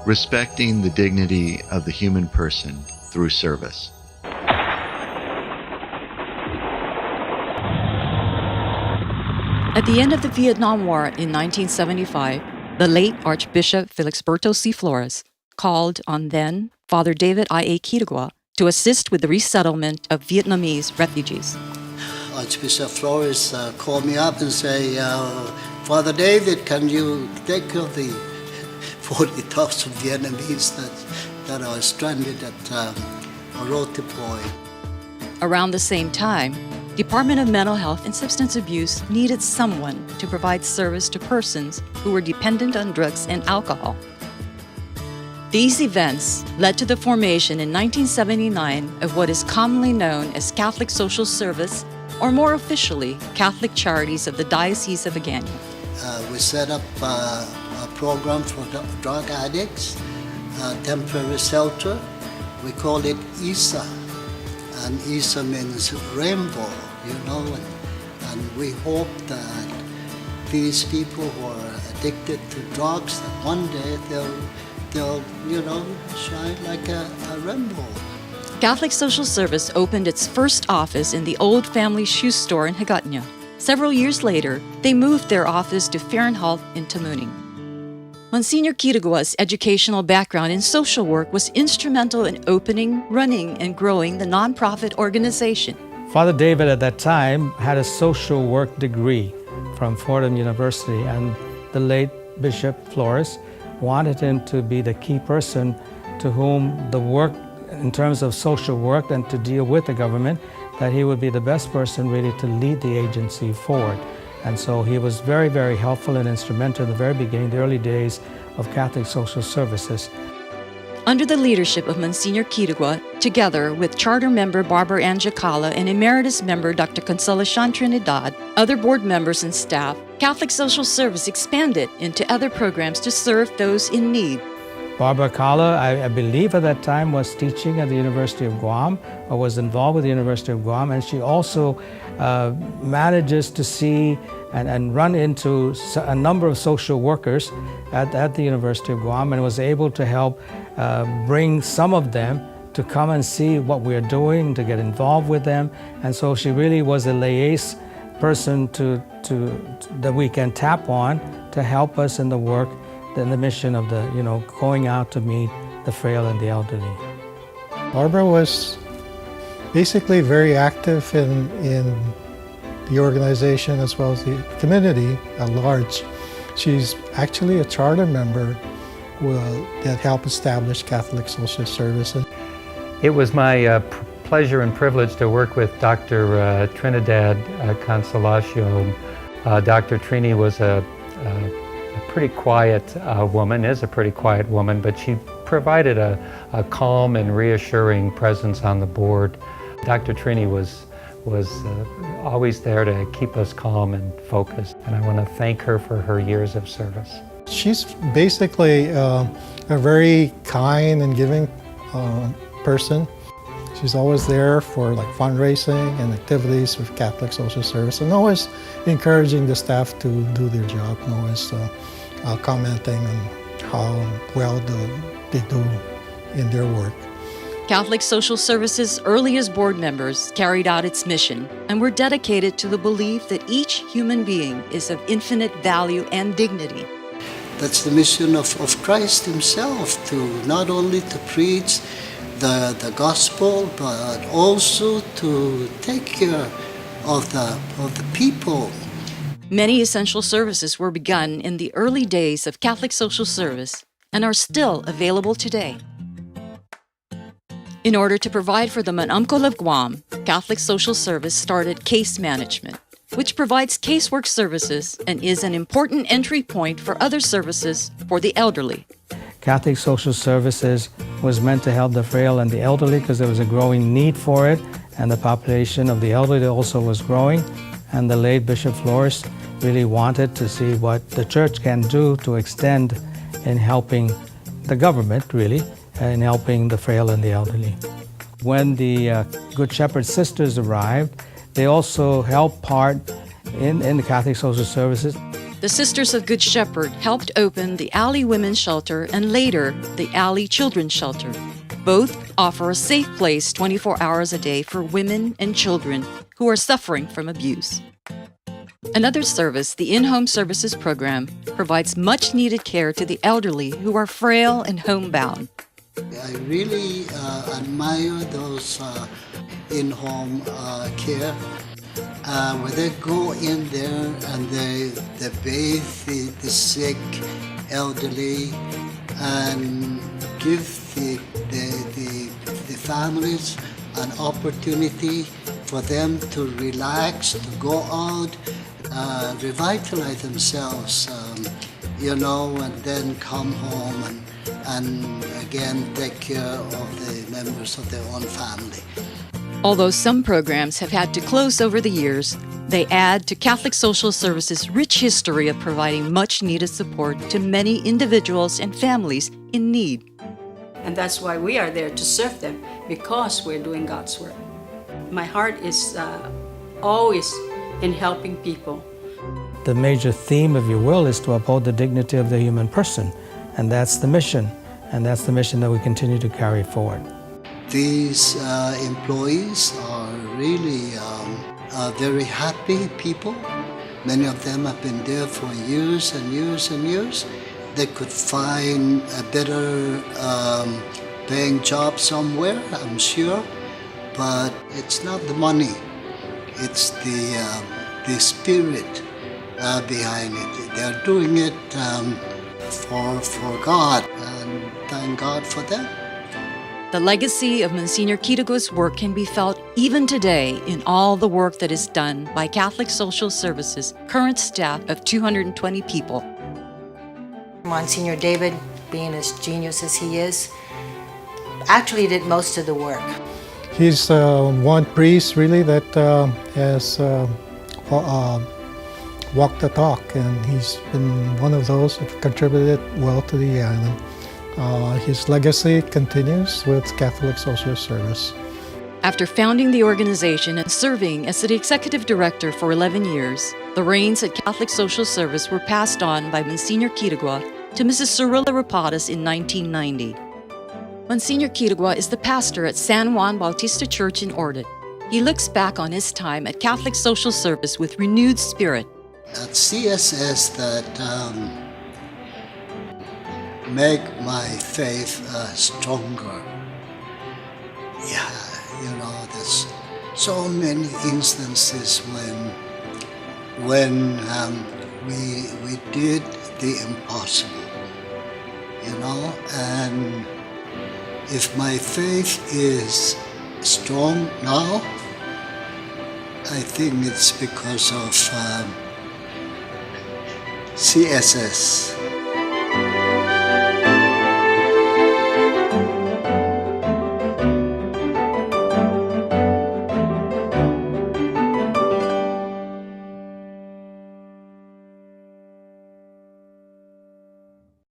respecting the dignity of the human person through service. At the end of the Vietnam War in 1975, the late Archbishop Felixberto C. Flores called on then Father David I.A. Quirigua to assist with the resettlement of Vietnamese refugees. Archbishop Flores called me up and said, Father David, can you take care of the 40,000 Vietnamese that are stranded at Rotipoy? Around the same time, Department of Mental Health and Substance Abuse needed someone to provide service to persons who were dependent on drugs and alcohol. These events led to the formation in 1979 of what is commonly known as Catholic Social Service, or more officially, Catholic Charities of the Diocese of Agana. We set up a program for drug addicts, a temporary shelter. We call it ISA. And ISA means rainbow, and we hope that these people who are addicted to drugs, that one day they'll shine like a rainbow. Catholic Social Service opened its first office in the old family shoe store in Hagåtña. Several years later, they moved their office to Fahrenhalt in Tamuning. Monsignor Quirigua's educational background in social work was instrumental in opening, running, and growing the nonprofit organization. Father David at that time had a social work degree from Fordham University, and the late Bishop Flores wanted him to be the key person to whom the work in terms of social work and to deal with the government, that he would be the best person really to lead the agency forward. And so he was very, very helpful and instrumental in the very beginning, the early days of Catholic Social Services. Under the leadership of Monsignor Quirigua, together with charter member Barbara Angicala and emeritus member Dr. Consolacion Trinidad, other board members and staff, Catholic Social Service expanded into other programs to serve those in need. Barbara Kala, I believe at that time, was teaching at the University of Guam, or was involved with the University of Guam, and she also manages to see and run into a number of social workers at the University of Guam, and was able to help bring some of them to come and see what we're doing, to get involved with them. And so she really was a liaison person that we can tap on to help us in the work, in the mission of going out to meet the frail and the elderly. Barbara was basically very active in the organization as well as the community at large. She's actually a charter member that helped establish Catholic Social Services. It was my pleasure and privilege to work with Dr. Trinidad Consolacion. Dr. Trini was a pretty quiet woman, is a pretty quiet woman, but she provided a calm and reassuring presence on the board. Dr. Trini was always there to keep us calm and focused, and I want to thank her for her years of service. She's basically a very kind and giving person. She's always there for fundraising and activities with Catholic Social Service, and always encouraging the staff to do their job, and always commenting on how well they do in their work. Catholic Social Service's earliest board members carried out its mission and were dedicated to the belief that each human being is of infinite value and dignity. That's the mission of Christ himself, to not only to preach the gospel, but also to take care of the people. Many essential services were begun in the early days of Catholic Social Service and are still available today. In order to provide for the Manumkol of Guam, Catholic Social Service started case management, which provides casework services and is an important entry point for other services for the elderly. Catholic Social Services was meant to help the frail and the elderly because there was a growing need for it, and the population of the elderly also was growing. And the late Bishop Flores really wanted to see what the church can do to extend in helping the government, really, in helping the frail and the elderly. When the Good Shepherd Sisters arrived, they also helped part in the Catholic Social Services. the Sisters of Good Shepherd helped open the Alley Women's Shelter and later the Alley Children's Shelter. Both offer a safe place 24 hours a day for women and children who are suffering from abuse. Another service, the In-Home Services Program, provides much-needed care to the elderly who are frail and homebound. I really admire those in-home care where they go in there and they bathe the sick, elderly, and give the families an opportunity for them to relax, to go out, revitalize themselves, and then come home and again take care of the members of their own family. Although some programs have had to close over the years, they add to Catholic Social Services' rich history of providing much-needed support to many individuals and families in need. And that's why we are there to serve them, because we're doing God's work. My heart is always in helping people. The major theme, if you will, is to uphold the dignity of the human person, and that's the mission, and that's the mission that we continue to carry forward. These employees are really very happy people. Many of them have been there for years and years and years. They could find a better paying job somewhere, I'm sure, but it's not the money. It's the spirit behind it. They're doing it for God, and thank God for them. The legacy of Monsignor Quitagua's work can be felt even today in all the work that is done by Catholic Social Services' current staff of 220 people. Monsignor David, being as genius as he is, actually did most of the work. He's one priest really that has walked the talk, and he's been one of those that contributed well to the island. His legacy continues with Catholic Social Service. After founding the organization and serving as the executive director for 11 years, the reins at Catholic Social Service were passed on by Monsignor Quitagua to Mrs. Cirilla Rapadas in 1990. Monsignor Quitagua is the pastor at San Juan Bautista Church in Ordet. He looks back on his time at Catholic Social Service with renewed spirit. At CSS that make my faith stronger. Yeah, there's so many instances when we did the impossible, and if my faith is strong now, I think it's because of CSS.